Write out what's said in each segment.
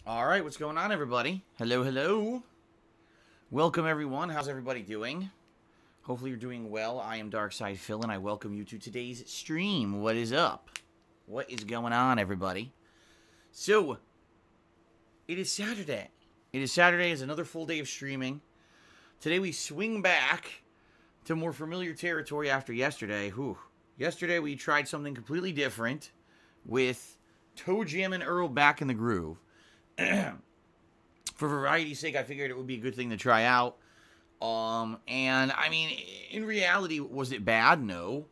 All right, what's going on, everybody? Hello, hello. Welcome, everyone. How's everybody doing? Hopefully you're doing well. I am Darkside Phil, and I welcome you to today's stream. What is up? What is going on, everybody? So, it is Saturday. It is Saturday. It's another full day of streaming. Today we swing back to more familiar territory after yesterday. Whew. Yesterday we tried something completely different with ToeJam and Earl back in the groove. For variety's sake, I figured it would be a good thing to try out. And I mean, in reality, was it bad? No.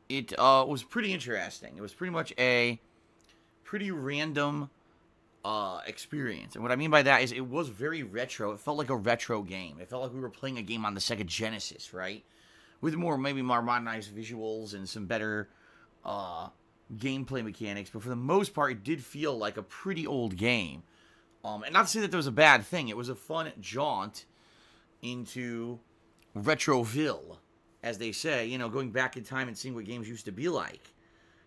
It was pretty interesting. It was pretty much a pretty random experience. And what I mean by that is it was very retro. It felt like a retro game. It felt like we were playing a game on the Sega Genesis, right? With maybe more modernized visuals and some better gameplay mechanics, but for the most part, it did feel like a pretty old game. And not to say that there was a bad thing. It was a fun jaunt into Retroville, as they say. You know, going back in time and seeing what games used to be like.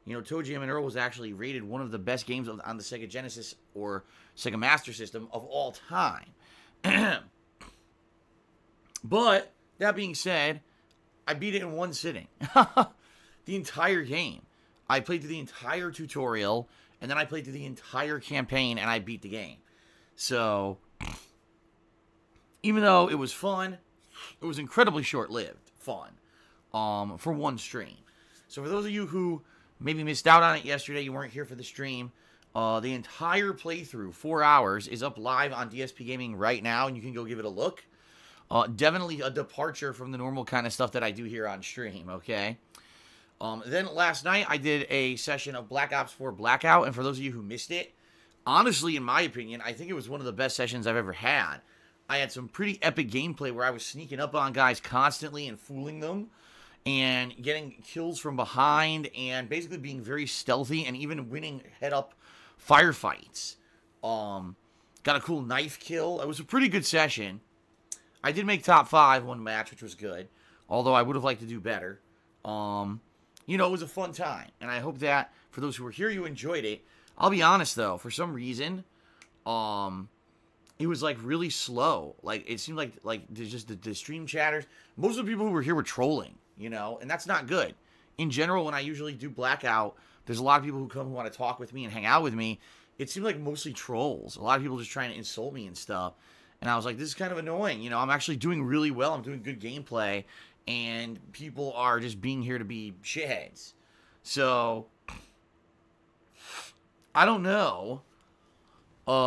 You know, ToeJam and Earl was actually rated one of the best games on the Sega Genesis or Sega Master System of all time. But, that being said, I beat it in one sitting. The entire game. I played through the entire tutorial, and then I played through the entire campaign, and I beat the game. So, even though it was fun, it was incredibly short-lived fun for one stream. So, for those of you who maybe missed out on it yesterday, you weren't here for the stream, the entire playthrough, 4 hours, is up live on DSPGaming right now, and you can go give it a look. Definitely a departure from the normal kind of stuff that I do here on stream, okay? Then last night, I did a session of Black Ops 4 Blackout, and for those of you who missed it, honestly, in my opinion, I think it was one of the best sessions I've ever had. I had some pretty epic gameplay where I was sneaking up on guys constantly and fooling them, and getting kills from behind, and basically being very stealthy, and even winning head-up firefights. Got a cool knife kill. It was a pretty good session. I did make top 5 one match, which was good, although I would have liked to do better. You know, it was a fun time, and I hope that for those who were here, you enjoyed it. I'll be honest, though, for some reason, it was, like, really slow. Like, it seemed like there's just the stream chatters. Most of the people who were here were trolling, you know, and that's not good. In general, when I usually do Blackout, there's a lot of people who come who want to talk with me and hang out with me. It seemed like mostly trolls. A lot of people just trying to insult me and stuff. And I was like, this is kind of annoying. You know, I'm actually doing really well. I'm doing good gameplay. And people are just being here to be shitheads. So, I don't know,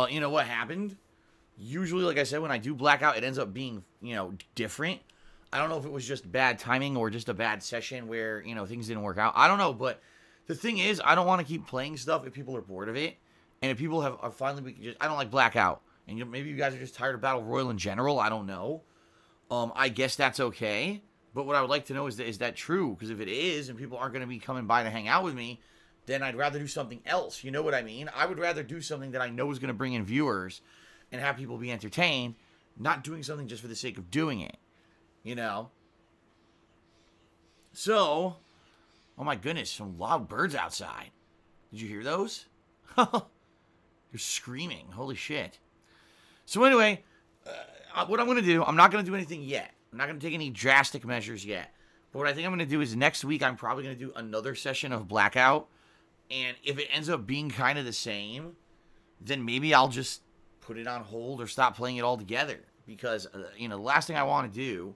you know, what happened. Usually, like I said, when I do Blackout, it ends up being, you know, different. I don't know if it was just bad timing or just a bad session where, you know, things didn't work out. I don't know, but the thing is, I don't want to keep playing stuff if people are bored of it. And if people are finally, I don't like Blackout. And maybe you guys are just tired of Battle Royale in general. I don't know. I guess that's okay. But what I would like to know is that true? Because if it is, and people aren't going to be coming by to hang out with me, then I'd rather do something else. You know what I mean? I would rather do something that I know is going to bring in viewers and have people be entertained, not doing something just for the sake of doing it. You know? So, oh my goodness, some loud birds outside. Did you hear those? They're screaming. Holy shit. So anyway, what I'm going to do, I'm not going to do anything yet. I'm not going to take any drastic measures yet. But what I think I'm going to do is next week, I'm probably going to do another session of Blackout. And if it ends up being kind of the same, then maybe I'll just put it on hold or stop playing it altogether. Because, you know, the last thing I want to do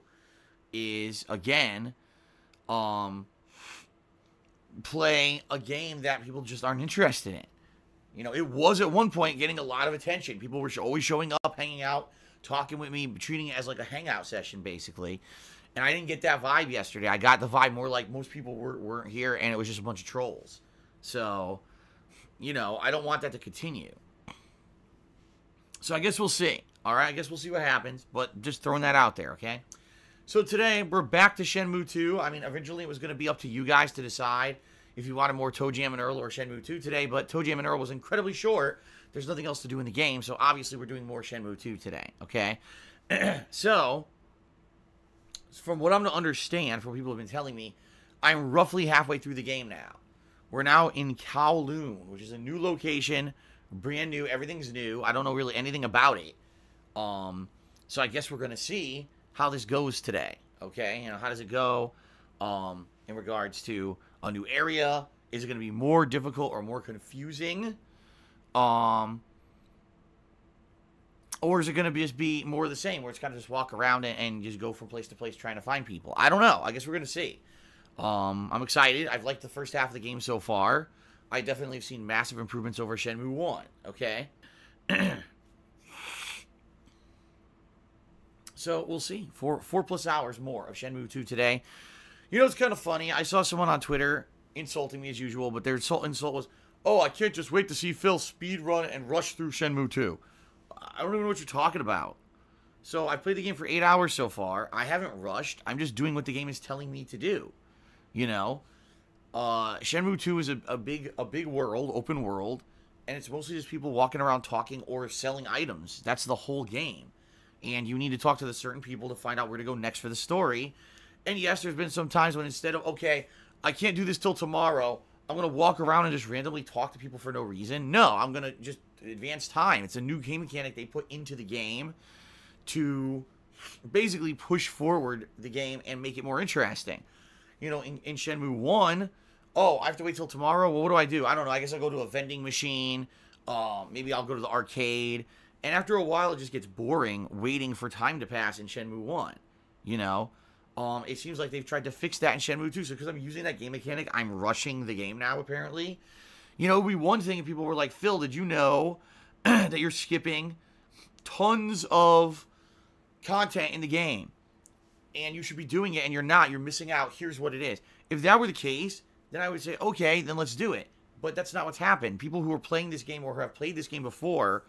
is, again, play a game that people just aren't interested in. You know, it was at one point getting a lot of attention. People were always showing up, hanging out, talking with me, treating it as like a hangout session, basically. And I didn't get that vibe yesterday. I got the vibe more like most people weren't here, and it was just a bunch of trolls. So, you know, I don't want that to continue. So I guess we'll see. All right, I guess we'll see what happens. But just throwing that out there, okay? So today, we're back to Shenmue 2. I mean, originally it was going to be up to you guys to decide if you wanted more ToeJam and Earl or Shenmue 2 today. But ToeJam and Earl was incredibly short. There's nothing else to do in the game. So obviously we're doing more Shenmue 2 today, okay? So, from what I'm to understand, from people who have been telling me, I'm roughly halfway through the game now. We're now in Kowloon, which is a new location, brand new. Everything's new. I don't know really anything about it. So I guess we're going to see how this goes today. Okay, how does it go in regards to a new area? Is it going to be more difficult or more confusing? Or is it going to just be more of the same, where it's kind of just walk around and just go from place to place trying to find people? I don't know. I guess we're going to see. I'm excited. I've liked the first half of the game so far. I definitely have seen massive improvements over Shenmue 1, okay? So, we'll see. 4+ hours more of Shenmue 2 today. It's kind of funny. I saw someone on Twitter insulting me as usual, but their insult was, oh, I can't just wait to see Phil speedrun and rush through Shenmue 2. I don't even know what you're talking about. So, I've played the game for 8 hours so far. I haven't rushed. I'm just doing what the game is telling me to do. Shenmue 2 is a big world, open world, and it's mostly just people walking around talking or selling items. That's the whole game. And you need to talk to the certain people to find out where to go next for the story. And yes, there's been some times when instead of, okay, I can't do this till tomorrow, I'm going to walk around and just randomly talk to people for no reason. No, I'm going to just advance time. It's a new game mechanic they put into the game to basically push forward the game and make it more interesting. In Shenmue 1, oh, I have to wait till tomorrow? Well, what do? I don't know. I guess I'll go to a vending machine. Maybe I'll go to the arcade. And after a while, it just gets boring waiting for time to pass in Shenmue 1. It seems like they've tried to fix that in Shenmue 2. So because I'm using that game mechanic, I'm rushing the game now, apparently. It would be one thing if people were like, Phil, did you know that you're skipping tons of content in the game? And you should be doing it, and you're not. You're missing out. Here's what it is. If that were the case, then I would say, okay, then let's do it. But that's not what's happened. People who are playing this game or who have played this game before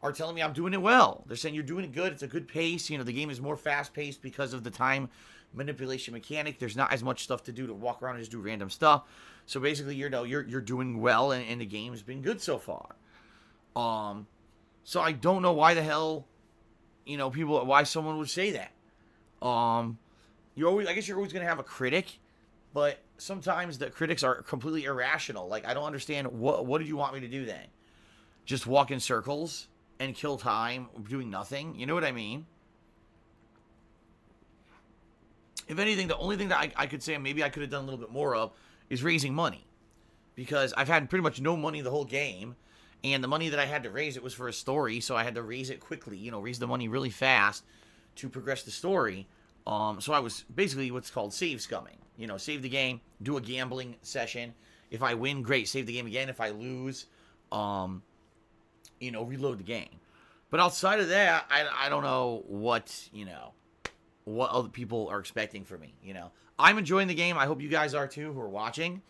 are telling me I'm doing it well. They're saying you're doing it good. It's a good pace. The game is more fast-paced because of the time manipulation mechanic. There's not as much stuff to do to walk around and just do random stuff. So basically, you're doing well, and the game has been good so far. So I don't know why the hell, why someone would say that. I guess you're always going to have a critic, but sometimes the critics are completely irrational. Like, I don't understand, what did you want me to do then? Just walk in circles and kill time doing nothing? You know what I mean? If anything, the only thing that I could say maybe I could have done a little bit more of is raising money. Because I've had pretty much no money the whole game, and the money that I had to raise, it was for a story, so I had to raise it quickly, raise the money really fast to progress the story. So I was basically what's called save scumming. Save the game, do a gambling session. If I win, great, save the game again. If I lose, reload the game. But outside of that, I don't know what other people are expecting from me. I'm enjoying the game. I hope you guys are too, who are watching.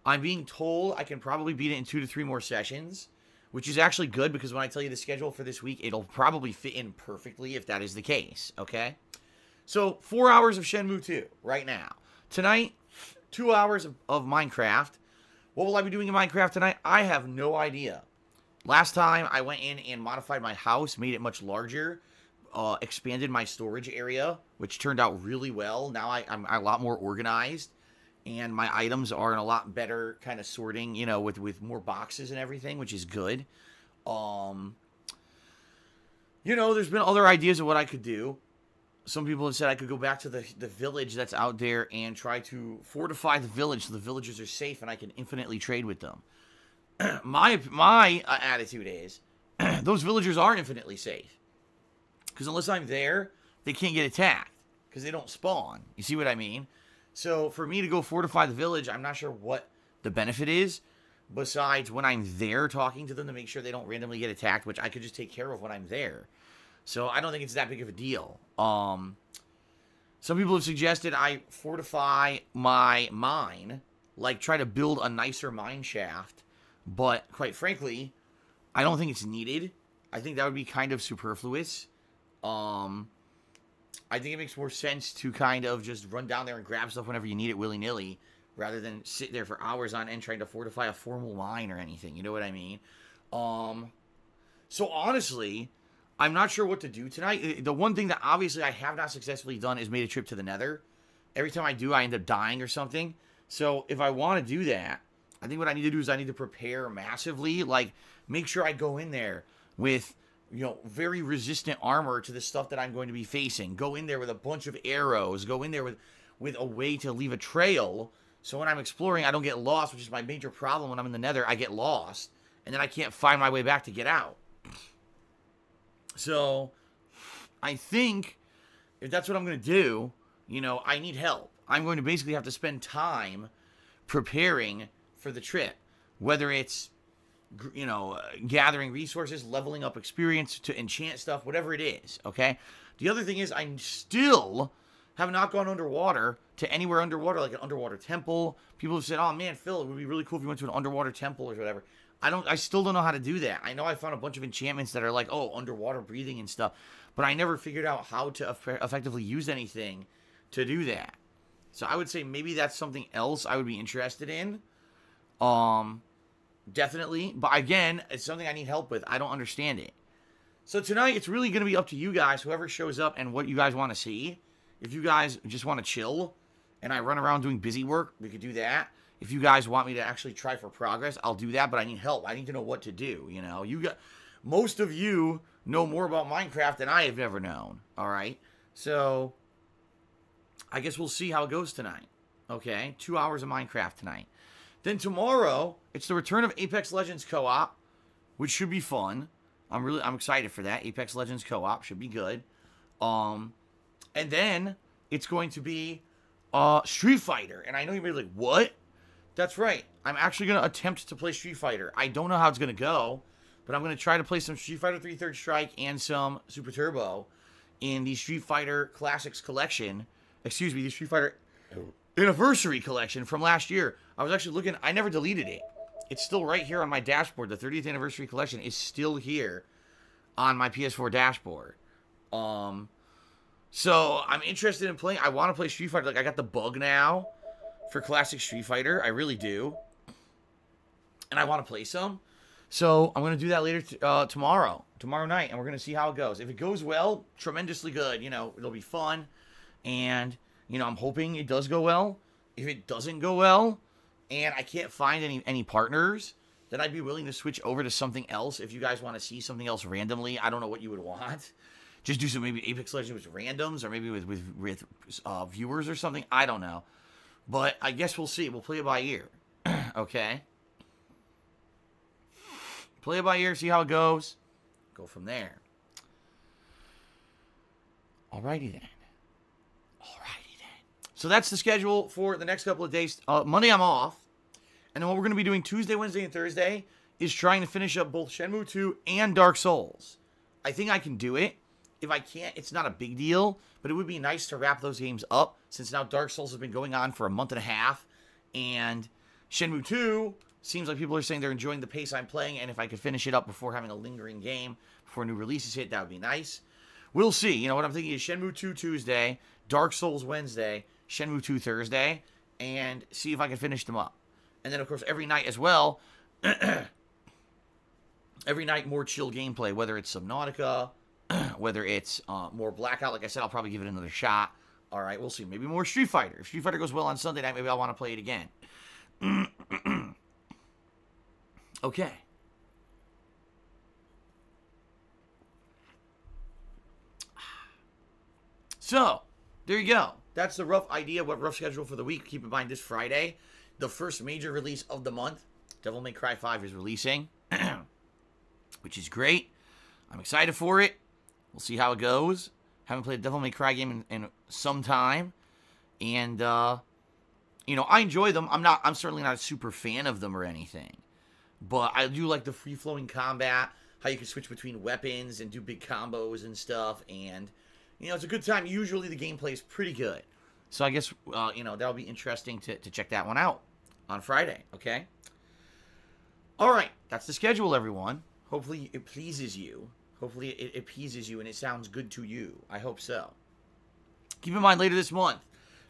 I'm being told I can probably beat it in 2 to 3 more sessions, which is actually good because when I tell you the schedule for this week, it'll probably fit in perfectly if that is the case, okay? So, 4 hours of Shenmue 2 right now. Tonight, 2 hours of Minecraft. What will I be doing in Minecraft tonight? I have no idea. Last time, I went in and modified my house, made it much larger, expanded my storage area, which turned out really well. Now I'm a lot more organized, and my items are in a lot better kind of sorting, with more boxes and everything, which is good. There's been other ideas of what I could do. Some people have said I could go back to the village that's out there and try to fortify the village so the villagers are safe and I can infinitely trade with them. My attitude is those villagers are infinitely safe. Because unless I'm there, they can't get attacked. Because they don't spawn. You see what I mean? So for me to go fortify the village, I'm not sure what the benefit is. Besides when I'm there talking to them to make sure they don't randomly get attacked, which I could just take care of when I'm there. So I don't think it's that big of a deal. Some people have suggested I fortify my mine. Like try to build a nicer mine shaft. But quite frankly, I don't think it's needed. I think that would be kind of superfluous. I think it makes more sense to kind of just run down there and grab stuff whenever you need it willy-nilly, rather than sit there for hours on end trying to fortify a formal mine or anything. You know what I mean? So honestly, I'm not sure what to do tonight. The one thing that obviously I have not successfully done is made a trip to the Nether. Every time I do, I end up dying or something. So if I want to do that, I think what I need to do is I need to prepare massively. Like, make sure I go in there with, you know, very resistant armor to the stuff that I'm going to be facing. Go in there with a bunch of arrows. Go in there with a way to leave a trail. So when I'm exploring, I don't get lost, which is my major problem when I'm in the nether. I get lost, and then I can't find my way back to get out. So I think if that's what I'm going to do, you know, I need help. I'm going to basically have to spend time preparing for the trip, whether it's, you know, gathering resources, leveling up experience to enchant stuff, whatever it is, okay? The other thing is I still have not gone underwater to anywhere underwater, like an underwater temple. People have said, oh man, Phil, it would be really cool if you went to an underwater temple or whatever. I still don't know how to do that. I know I found a bunch of enchantments that are like, oh, underwater breathing and stuff, but I never figured out how to effectively use anything to do that. So I would say maybe that's something else I would be interested in. Definitely. But again, it's something I need help with. I don't understand it. So tonight, it's really going to be up to you guys, whoever shows up and what you guys want to see. If you guys just want to chill and I run around doing busy work, we could do that. If you guys want me to actually try for progress, I'll do that, but I need help. I need to know what to do, you know. Most of you know more about Minecraft than I have ever known, all right? So I guess we'll see how it goes tonight, okay? 2 hours of Minecraft tonight. Then tomorrow, it's the return of Apex Legends Co-op, which should be fun. I'm excited for that. Apex Legends Co-op should be good. And then it's going to be Street Fighter. And I know you're gonna be like, what? That's right. I'm actually going to attempt to play Street Fighter. I don't know how it's going to go, but I'm going to try to play some Street Fighter 3 Third Strike and some Super Turbo in the Street Fighter Classics collection. Excuse me, the Street Fighter Anniversary collection from last year. I was actually looking. I never deleted it. It's still right here on my dashboard. The 30th Anniversary collection is still here on my PS4 dashboard. So I'm interested in playing. I want to play Street Fighter. Like, I got the bug now for Classic Street Fighter. I really do. And I want to play some. So I'm going to do that later tomorrow night. And we're going to see how it goes. If it goes well, tremendously good. You know, it'll be fun. And, you know, I'm hoping it does go well. If it doesn't go well, and I can't find any partners, then I'd be willing to switch over to something else. If you guys want to see something else randomly, I don't know what you would want. Just do some maybe Apex Legends with randoms, or maybe with viewers or something. I don't know. But I guess we'll see. We'll play it by ear. Okay? Play it by ear, see how it goes. Go from there. Alrighty then. So that's the schedule for the next couple of days. Monday I'm off. And then what we're going to be doing Tuesday, Wednesday, and Thursday is trying to finish up both Shenmue 2 and Dark Souls. I think I can do it. If I can't, it's not a big deal. But it would be nice to wrap those games up, since now Dark Souls has been going on for a month and a half. And Shenmue 2 seems like people are saying they're enjoying the pace I'm playing. And if I could finish it up before having a lingering game, before new releases hit, that would be nice. We'll see. You know, what I'm thinking is Shenmue 2 Tuesday, Dark Souls Wednesday, Shenmue 2 Thursday, and see if I can finish them up. And then, of course, every night as well, every night more chill gameplay, whether it's Subnautica, whether it's more Blackout. Like I said, I'll probably give it another shot. All right, we'll see. Maybe more Street Fighter. If Street Fighter goes well on Sunday night, maybe I'll want to play it again. Okay. So, there you go. That's the rough idea, what rough schedule for the week. Keep in mind, this Friday, the first major release of the month, Devil May Cry 5 is releasing, which is great. I'm excited for it. We'll see how it goes. Haven't played a Devil May Cry game in some time. And, you know, I enjoy them. I'm certainly not a super fan of them or anything. But I do like the free-flowing combat, how you can switch between weapons and do big combos and stuff. And, you know, it's a good time. Usually the gameplay is pretty good. So I guess, you know, that'll be interesting to check that one out on Friday, okay? All right, that's the schedule, everyone. Hopefully it pleases you. Hopefully it appeases you and it sounds good to you. I hope so. Keep in mind, later this month,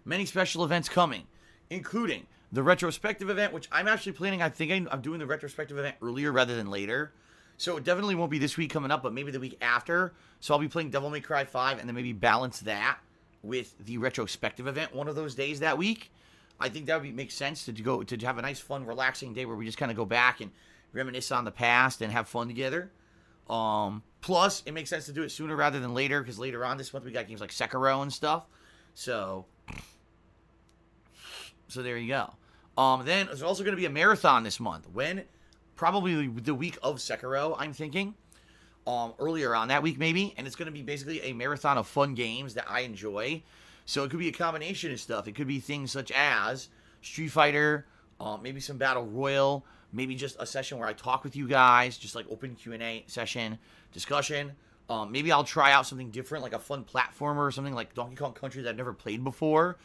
many special events coming, including the retrospective event, which I'm actually planning. I think I'm doing the retrospective event earlier rather than later. So it definitely won't be this week coming up, but maybe the week after. So I'll be playing Devil May Cry 5 and then maybe balance that with the retrospective event one of those days that week. I think that would make sense to have a nice, fun, relaxing day where we just kind of go back and reminisce on the past and have fun together. Plus, it makes sense to do it sooner rather than later, because later on this month we got games like Sekiro and stuff. So there you go. Then there's also going to be a marathon this month. When? Probably the week of Sekiro, I'm thinking. Earlier on that week, maybe. And it's going to be basically a marathon of fun games that I enjoy. So it could be a combination of stuff. It could be things such as Street Fighter, maybe some Battle Royale, maybe just a session where I talk with you guys, just like open Q&A session, discussion. Maybe I'll try out something different, like a fun platformer or something like Donkey Kong Country that I've never played before.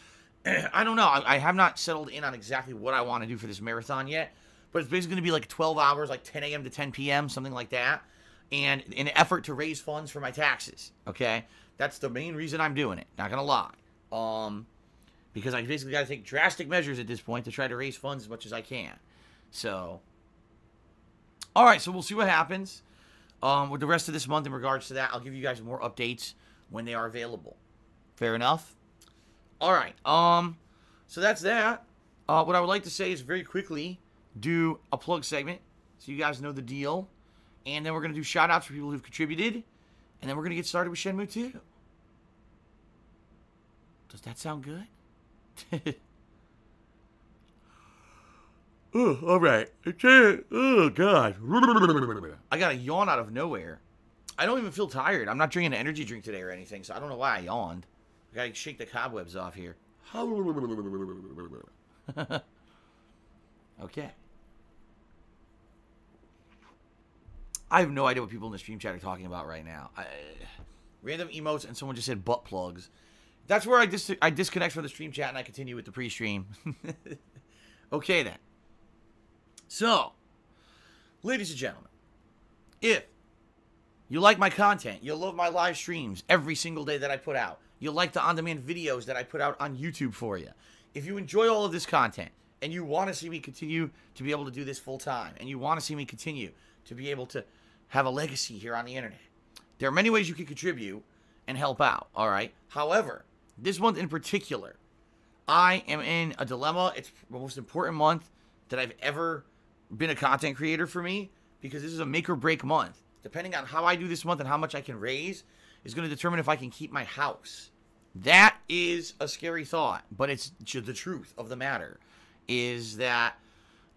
I don't know. I have not settled in on exactly what I want to do for this marathon yet. But it's basically going to be like 12 hours, like 10 a.m. to 10 p.m., something like that. And in an effort to raise funds for my taxes, okay? That's the main reason I'm doing it, not going to lie. Because I basically got to take drastic measures at this point to try to raise funds as much as I can. So, all right, so we'll see what happens with the rest of this month in regards to that. I'll give you guys more updates when they are available. Fair enough? All right, so that's that. What I would like to say is very quickly do a plug segment so you guys know the deal. And then we're going to do shout-outs for people who've contributed. And then we're going to get started with Shenmue II. Does that sound good? Oh, all right. Oh, God. I got a yawn out of nowhere. I don't even feel tired. I'm not drinking an energy drink today or anything, so I don't know why I yawned. I got to shake the cobwebs off here. Okay. I have no idea what people in the stream chat are talking about right now. Random emotes, and someone just said butt plugs. That's where I disconnect from the stream chat and I continue with the pre-stream. Okay, then. So, ladies and gentlemen, if you like my content, you love my live streams every single day that I put out, you like the on-demand videos that I put out on YouTube for you, if you enjoy all of this content and you want to see me continue to be able to do this full-time, and you want to see me continue to be able to have a legacy here on the internet, there are many ways you can contribute and help out, all right? However, this month in particular, I am in a dilemma. It's the most important month that I've ever been a content creator for me, because this is a make or break month. Depending on how I do this month and how much I can raise is going to determine if I can keep my house. That is a scary thought, but it's the truth of the matter, is that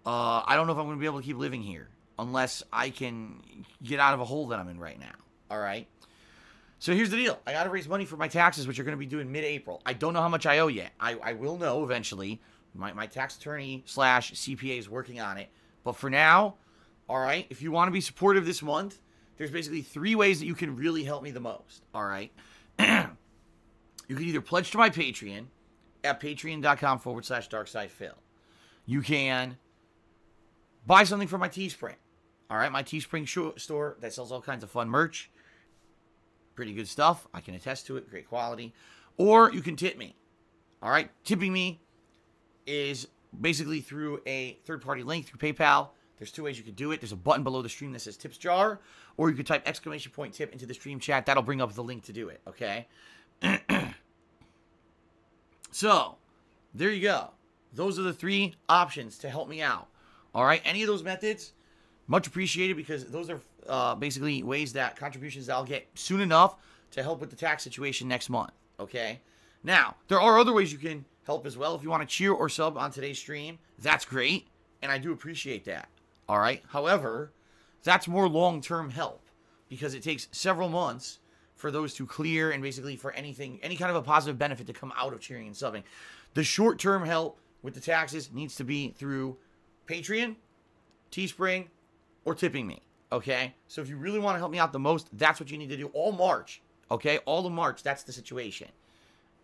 I don't know if I'm going to be able to keep living here unless I can get out of a hole that I'm in right now, all right? So here's the deal. I got to raise money for my taxes, which are going to be due in mid-April. I don't know how much I owe yet. I will know eventually. My tax attorney / CPA is working on it. But for now, all right, if you want to be supportive this month, there's basically 3 ways that you can really help me the most, all right? You can either pledge to my Patreon at patreon.com/darksidephil. You can buy something from my Teespring, all right? My Teespring store that sells all kinds of fun merch. Pretty good stuff. I can attest to it. Great quality. Or you can tip me. All right? Tipping me is basically through a third-party link through PayPal. There's 2 ways you can do it. There's a button below the stream that says tips jar. Or you can type !tip into the stream chat. That'll bring up the link to do it. Okay? So, there you go. Those are the 3 options to help me out. All right? Any of those methods, much appreciated, because those are basically ways that contributions that I'll get soon enough to help with the tax situation next month, okay? Now, there are other ways you can help as well. If you want to cheer or sub on today's stream, that's great, and I do appreciate that, all right? However, that's more long-term help, because it takes several months for those to clear and basically for any kind of a positive benefit to come out of cheering and subbing. The short-term help with the taxes needs to be through Patreon, Teespring, or tipping me, okay? So if you really want to help me out the most, that's what you need to do all March, okay? All of March, that's the situation.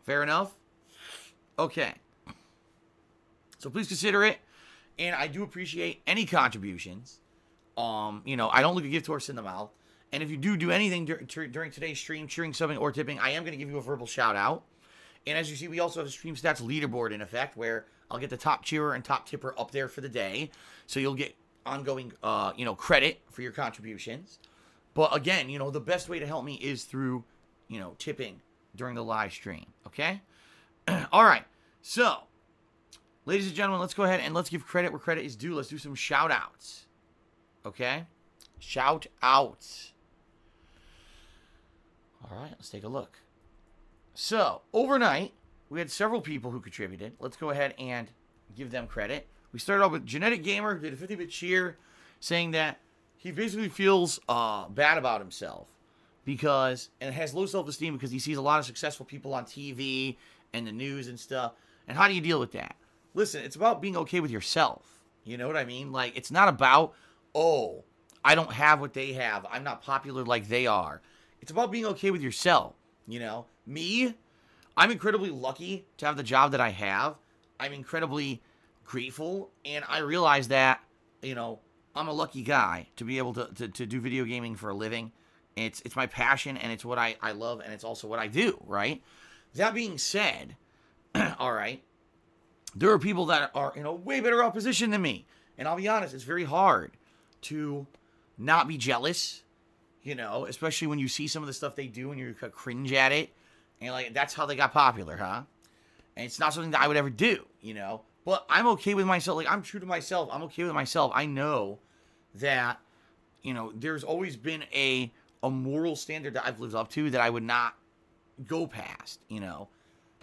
Fair enough? Okay. So please consider it, and I do appreciate any contributions. You know, I don't look a gift horse in the mouth, and if you do anything during today's stream, cheering, subbing, or tipping, I am going to give you a verbal shout-out. And as you see, we also have a Stream Stats leaderboard in effect, where I'll get the top cheerer and top tipper up there for the day, so you'll get ongoing, you know, credit for your contributions. But again, you know, the best way to help me is through, you know, tipping during the live stream, okay? All right, so ladies and gentlemen, let's go ahead and let's give credit where credit is due. Let's do some shout-outs. Okay? Shout-outs. All right, let's take a look. So, overnight, we had several people who contributed. Let's go ahead and give them credit. We started off with Genetic Gamer, who did a 50-bit cheer, saying that he basically feels bad about himself because, and has low self-esteem because he sees a lot of successful people on TV and the news and stuff. And how do you deal with that? Listen, it's about being okay with yourself. You know what I mean? Like, it's not about, oh, I don't have what they have. I'm not popular like they are. It's about being okay with yourself. You know, me, I'm incredibly lucky to have the job that I have. I'm incredibly grateful, and I realize that, you know, I'm a lucky guy to be able to do video gaming for a living. It's my passion, and it's what I love, and it's also what I do, right? That being said, all right, there are people that are in a way better off position than me, and I'll be honest, it's very hard to not be jealous, you know, especially when you see some of the stuff they do and you cringe at it, and you're like, that's how they got popular, huh? And it's not something that I would ever do, you know? But I'm okay with myself. Like, I'm true to myself. I'm okay with myself. I know that, you know, there's always been a moral standard that I've lived up to that I would not go past, you know?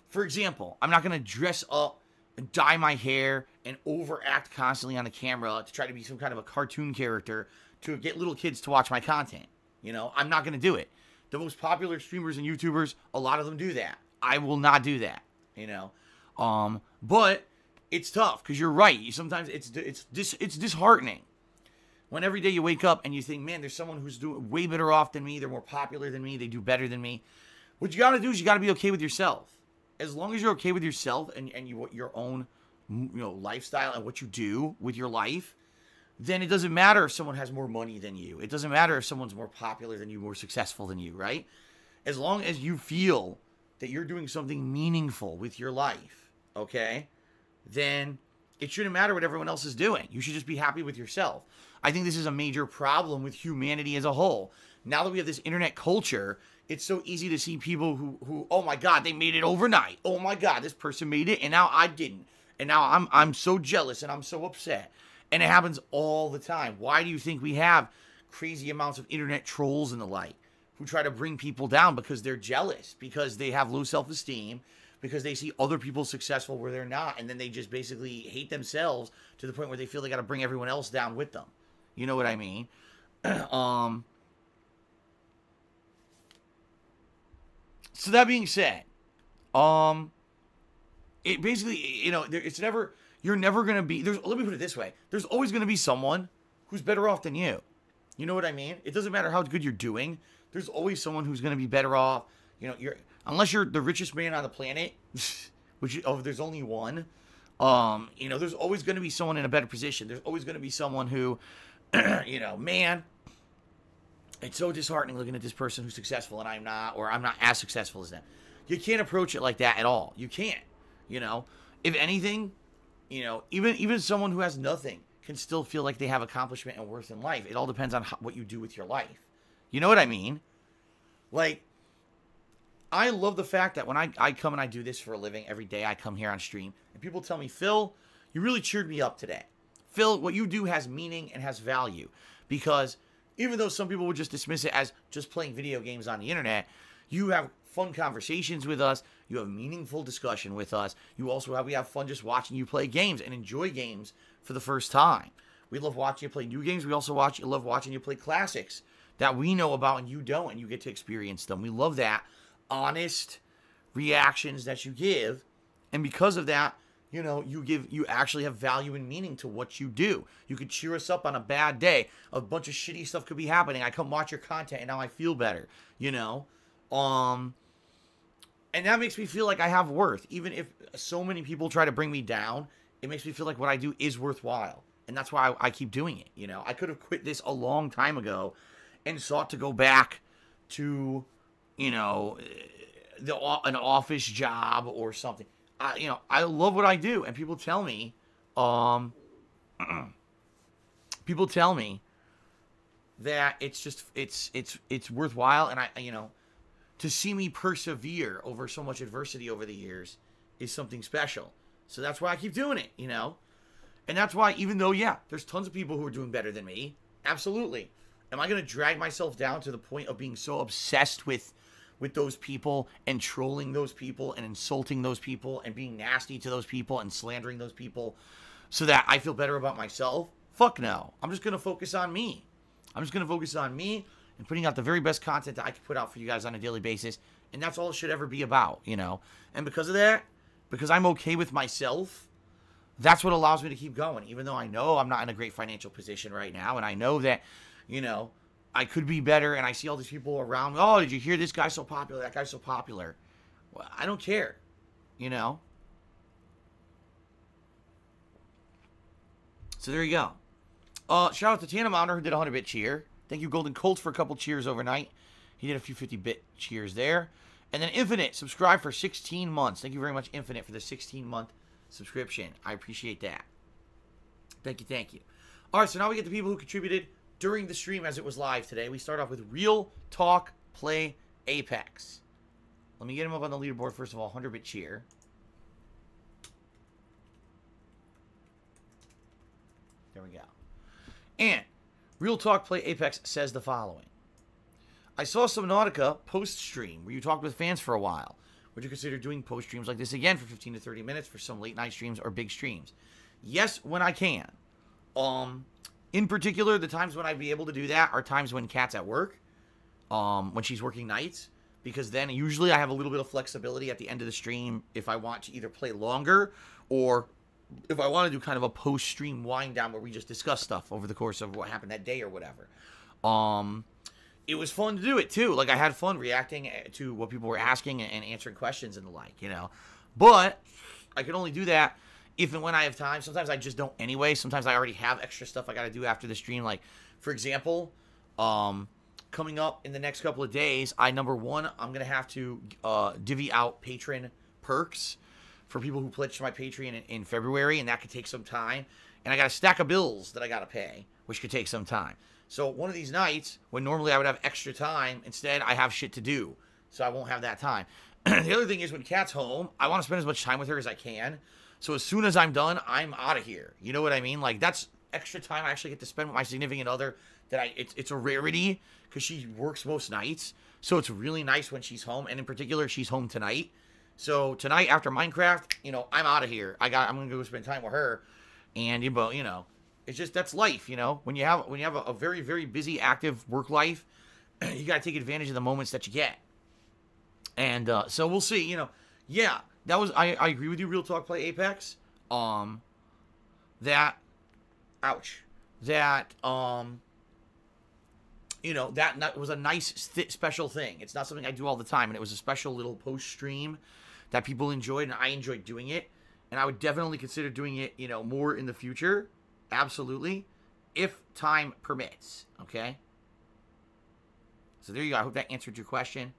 For example, I'm not going to dress up and dye my hair and overact constantly on the camera to try to be some kind of a cartoon character to get little kids to watch my content. You know, I'm not going to do it. The most popular streamers and YouTubers, a lot of them do that. I will not do that, you know? But it's tough because you're right. Sometimes it's disheartening when every day you wake up and you think, man, there's someone who's doing way better off than me. They're more popular than me. They do better than me. What you got to do is you got to be okay with yourself. As long as you're okay with yourself and your own, you know, lifestyle and what you do with your life, then it doesn't matter if someone has more money than you. It doesn't matter if someone's more popular than you, more successful than you, right? As long as you feel that you're doing something meaningful with your life, okay, then it shouldn't matter what everyone else is doing. You should just be happy with yourself. I think this is a major problem with humanity as a whole. Now that we have this internet culture, it's so easy to see people who oh my God, they made it overnight. Oh my God, this person made it and now I didn't. And now I'm so jealous and I'm so upset. And it happens all the time. Why do you think we have crazy amounts of internet trolls and the like who try to bring people down? Because they're jealous, because they have low self-esteem, because they see other people successful where they're not, and then they just basically hate themselves to the point where they feel they got to bring everyone else down with them. You know what I mean? So that being said, it basically, you know, it's never, you're never going to be, let me put it this way. There's always going to be someone who's better off than you. You know what I mean? It doesn't matter how good you're doing. There's always someone who's going to be better off. You know, unless you're the richest man on the planet, which there's only one. You know, there's always going to be someone in a better position. There's always going to be someone who, you know, man, it's so disheartening looking at this person who's successful and I'm not, or I'm not as successful as them. You can't approach it like that at all. You can't. You know, if anything, you know, even someone who has nothing can still feel like they have accomplishment and worth in life. It all depends on what you do with your life. You know what I mean? Like, I love the fact that when I come and I do this for a living every day, I come here on stream, and people tell me, Phil, you really cheered me up today. Phil, what you do has meaning and has value. Because even though some people would just dismiss it as just playing video games on the internet, you have fun conversations with us. You have meaningful discussion with us. We have fun just watching you play games and enjoy games for the first time. We love watching you play new games. We also love watching you play classics that we know about and you don't, and you get to experience them. We love that honest reactions that you give, and because of that, you know, you actually have value and meaning to what you do. You could cheer us up on a bad day. A bunch of shitty stuff could be happening. I come watch your content and now I feel better, you know? And that makes me feel like I have worth. Even if so many people try to bring me down, it makes me feel like what I do is worthwhile. And that's why I keep doing it, you know? I could have quit this a long time ago and sought to go back to, you know, an office job or something. You know, I love what I do, and people tell me, that it's just it's worthwhile, and you know, to see me persevere over so much adversity over the years is something special. So that's why I keep doing it, you know? And that's why, even though, yeah, there's tons of people who are doing better than me, absolutely. Am I going to drag myself down to the point of being so obsessed with those people and trolling those people and insulting those people and being nasty to those people and slandering those people so that I feel better about myself? Fuck no. I'm just going to focus on me. I'm just going to focus on me and putting out the very best content that I can put out for you guys on a daily basis. And that's all it should ever be about, you know? And because of that, because I'm okay with myself, that's what allows me to keep going. Even though I know I'm not in a great financial position right now. And I know that, you know, I could be better. And I see all these people around me. Oh, did you hear this guy's so popular? That guy's so popular. Well, I don't care, you know? So there you go. Shout out to Tanamounder who did a 100-bit cheer. Thank you, Golden Colts, for a couple cheers overnight. He did a few 50-bit cheers there. And then Infinite, subscribe for 16 months. Thank you very much, Infinite, for the 16-month subscription. I appreciate that. Thank you, thank you. All right, so now we get the people who contributed during the stream as it was live today. We start off with Real Talk Play Apex. Let me get him up on the leaderboard, first of all. 100-bit cheer. There we go. And Real Talk Play Apex says the following. I saw Subnautica post-stream where you talked with fans for a while. Would you consider doing post-streams like this again for 15 to 30 minutes for some late-night streams or big streams? Yes, when I can. In particular, the times when I'd be able to do that are times when Kat's at work, when she's working nights, because then usually I have a little bit of flexibility at the end of the stream if I want to either play longer or if I want to do kind of a post-stream wind-down where we just discuss stuff over the course of what happened that day or whatever. It was fun to do it, too. Like, I had fun reacting to what people were asking and answering questions and the like, you know. But I can only do that if and when I have time. Sometimes I just don't anyway. Sometimes I already have extra stuff I got to do after the stream. Like, for example, coming up in the next couple of days, number one, I'm going to have to divvy out patron perks for people who pledged to my Patreon in February, and that could take some time. And I got a stack of bills that I got to pay, which could take some time. So one of these nights, when normally I would have extra time, instead I have shit to do. So I won't have that time. The other thing is when Kat's home, I want to spend as much time with her as I can. So as soon as I'm done, I'm out of here. You know what I mean? Like, that's extra time I actually get to spend with my significant other. It's a rarity because she works most nights. So it's really nice when she's home. And in particular, she's home tonight. So tonight after Minecraft, you know, I'm out of here. I'm going to go spend time with her. And, you know, it's just, that's life, you know. When you have a very, very busy, active work life, you got to take advantage of the moments that you get. And so we'll see, you know. Yeah, that was, I agree with you, Real Talk Play Apex. That, you know, that was a nice, special thing. It's not something I do all the time. And it was a special little post-stream that people enjoyed, and I enjoyed doing it. And I would definitely consider doing it, you know, more in the future. Absolutely. If time permits. Okay? So there you go. I hope that answered your question.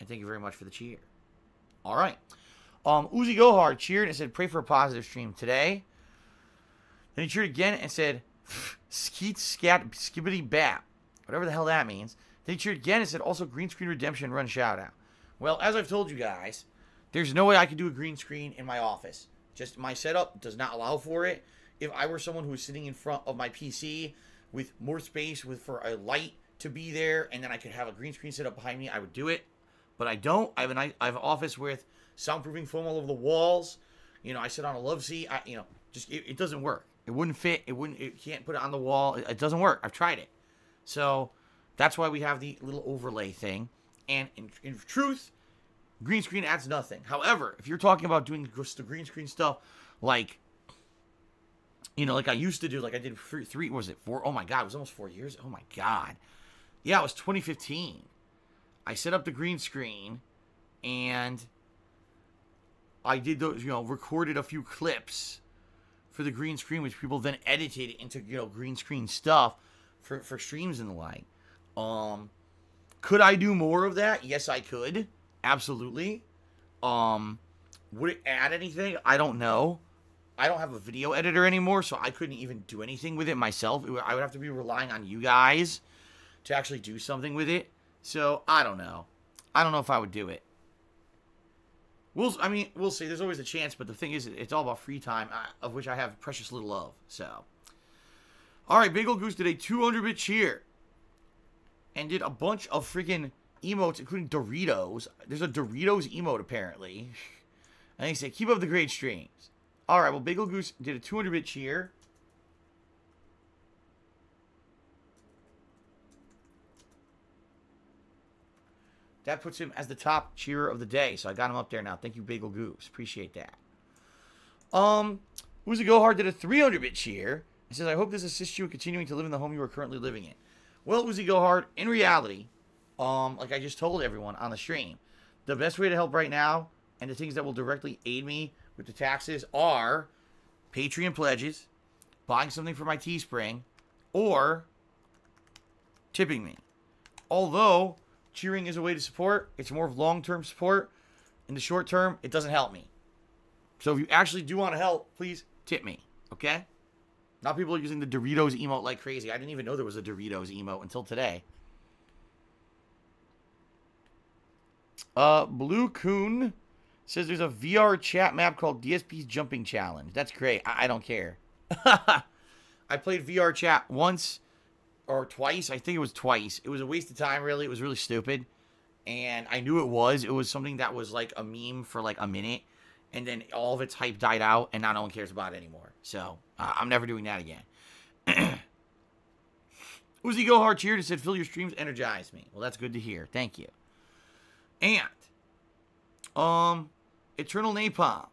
And thank you very much for the cheer. All right. Uzi Gohard cheered and said, pray for a positive stream today. Then he cheered again and said, skeet, scat, skibbity bap. Whatever the hell that means. Then he cheered again and said, also green screen redemption run shout out. Well, as I've told you guys, there's no way I could do a green screen in my office. Just my setup does not allow for it. If I were someone who was sitting in front of my PC with more space for a light to be there, and then I could have a green screen set up behind me, I would do it. But I don't. I have an office with soundproofing foam all over the walls. You know, I sit on a love seat. You know, just it doesn't work. It wouldn't fit. It can't put it on the wall. It doesn't work. I've tried it. So that's why we have the little overlay thing. And in truth, green screen adds nothing. However, if you're talking about doing just the green screen stuff, like, you know, like I used to do, like I did three, was it 4? Oh my God, it was almost 4 years. Oh my God. Yeah, it was 2015. I set up the green screen and I did those, you know, recorded a few clips for the green screen, which people then edited into, you know, green screen stuff for streams and the like. Could I do more of that? Yes, I could. Absolutely. Would it add anything? I don't know. I don't have a video editor anymore, so I couldn't even do anything with it myself. I would have to be relying on you guys to actually do something with it. So, I don't know. I don't know if I would do it. I mean, we'll see. There's always a chance, but the thing is, it's all about free time, of which I have precious little of. So, all right, Big Ol' Goose did a 200-bit cheer and did a bunch of freaking emotes, including Doritos. There's a Doritos emote, apparently. And he said, keep up the great streams. All right, well, Big Ol' Goose did a 200-bit cheer. That puts him as the top cheerer of the day. So I got him up there now. Thank you, Bagel Goose. Appreciate that. Uzi Gohard did a 300-bit cheer. He says, I hope this assists you in continuing to live in the home you are currently living in. Well, Uzi Gohard, in reality, like I just told everyone on the stream, the best way to help right now and the things that will directly aid me with the taxes are Patreon pledges, buying something for my Teespring, or tipping me. Although cheering is a way to support, it's more of long-term support. In the short term, it doesn't help me. So if you actually do want to help, please tip me, okay? Now people are using the Doritos emote like crazy. I didn't even know there was a Doritos emote until today. Blue Coon says there's a VR chat map called DSP's Jumping Challenge. That's great. I don't care. I played VR chat once or twice. I think it was twice. It was a waste of time, really. It was really stupid. And I knew it was. It was something that was like a meme for like a minute. And then all of its hype died out. And now no one cares about it anymore. So I'm never doing that again. Uzi Gohard cheered and said, Phil, your streams energize me. Well, that's good to hear. Thank you. And Eternal Napalm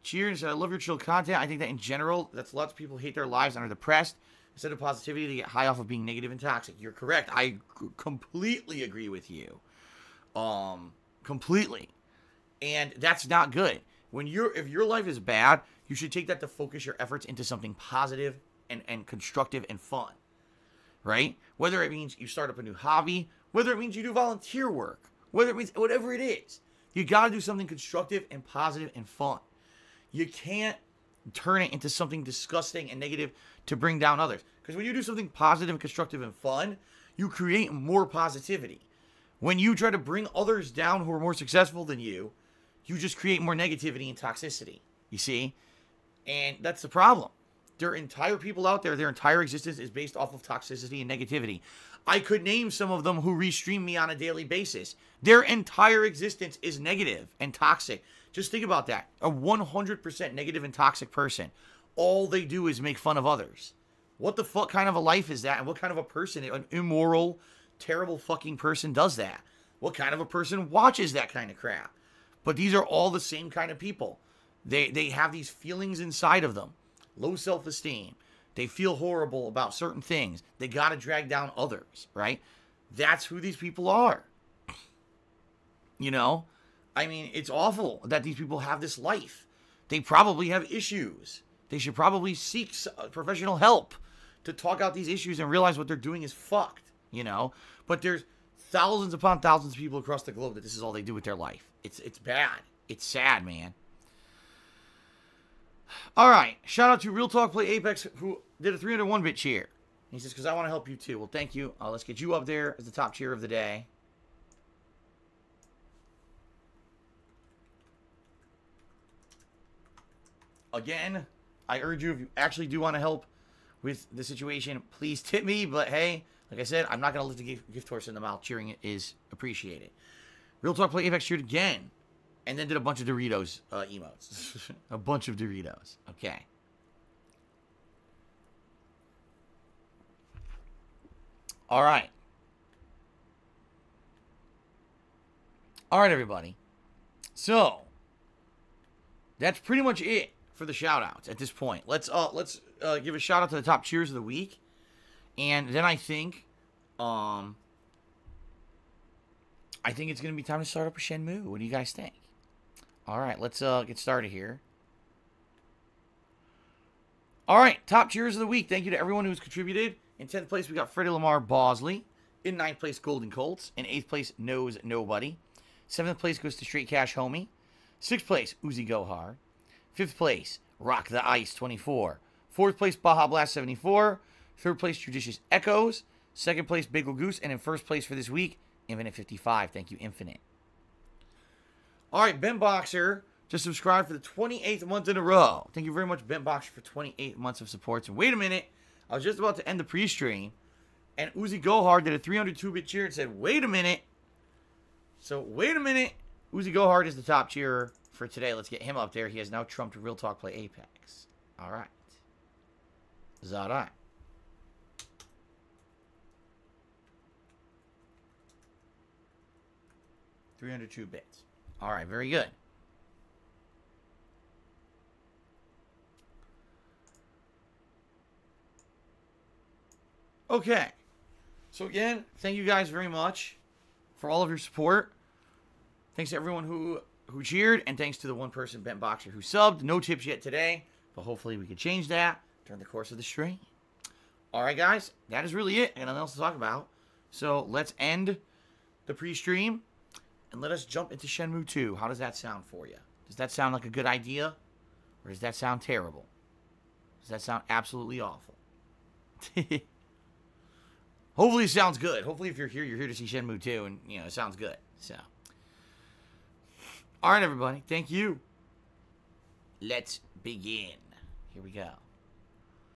cheered and said, I love your chill content. I think that in general, that's lots of people hate their lives and are depressed. Instead of positivity, they get high off of being negative and toxic. You're correct. I completely agree with you. Completely. And that's not good. If your life is bad, you should take that to focus your efforts into something positive and constructive and fun. Right? Whether it means you start up a new hobby, whether it means you do volunteer work, whether it means whatever it is, you got to do something constructive and positive and fun. You can't turn it into something disgusting and negative to bring down others. Because when you do something positive and constructive and fun, you create more positivity. When you try to bring others down who are more successful than you, you just create more negativity and toxicity. You see? And that's the problem. There are entire people out there, their entire existence is based off of toxicity and negativity. I could name some of them who restream me on a daily basis. Their entire existence is negative and toxic. Just think about that. A 100% negative and toxic person. All they do is make fun of others. What the fuck kind of a life is that? And what kind of a person, an immoral, terrible fucking person does that? What kind of a person watches that kind of crap? But these are all the same kind of people. They have these feelings inside of them. Low self-esteem. They feel horrible about certain things. They got to drag down others, right? That's who these people are. You know? I mean, it's awful that these people have this life. They probably have issues. They should probably seek professional help to talk out these issues and realize what they're doing is fucked, you know? But there's thousands upon thousands of people across the globe that this is all they do with their life. It's bad. It's sad, man. All right. Shout out to Real Talk Play Apex, who did a 301-bit cheer. He says, because I want to help you too. Well, thank you. Let's get you up there as the top cheer of the day. Again, I urge you, if you actually do want to help with the situation, please tip me. But hey, like I said, I'm not going to lift the gift horse in the mouth. Cheering is appreciated. Real Talk Play Apex cheered again. And then did a bunch of Doritos emotes. A bunch of Doritos. Okay. All right. All right, everybody. So, that's pretty much it for the shout-outs at this point. Let's give a shout-out to the top cheers of the week. And then I think it's going to be time to start up a Shenmue. What do you guys think? All right, let's get started here. All right, top cheers of the week. Thank you to everyone who's contributed. In 10th place, we got Freddie Lamar Bosley. In 9th place, Golden Colts. In 8th place, Knows Nobody. 7th place goes to Straight Cash Homie. 6th place, Uzi Gohar. 5th place, Rock the Ice 24. 4th place, Baja Blast 74. 3rd place, Judicious Echoes. 2nd place, Bagel Goose. And in 1st place for this week, Infinite 55. Thank you, Infinite. All right, Ben Boxer just subscribed for the 28th month in a row. Thank you very much, Ben Boxer, for 28 months of support. So wait a minute. I was just about to end the pre-stream, and Uzi Gohard did a 302-bit cheer and said, wait a minute. So wait a minute. Uzi Gohard is the top cheerer for today. Let's get him up there. He has now trumped Real Talk Play Apex. All right. Is that all right? $302 bits. All right, very good. Okay. So again, thank you guys very much for all of your support. Thanks to everyone who cheered, and thanks to the one person, Ben Boxer, who subbed. No tips yet today, but hopefully we can change that during the course of the stream. All right, guys, that is really it. I got nothing else to talk about. So let's end the pre-stream, and let us jump into Shenmue 2. How does that sound for you? Does that sound like a good idea? Or does that sound terrible? Does that sound absolutely awful? Hopefully it sounds good. Hopefully if you're here to see Shenmue 2, and, you know, it sounds good. So, all right, everybody. Thank you. Let's begin. Here we go.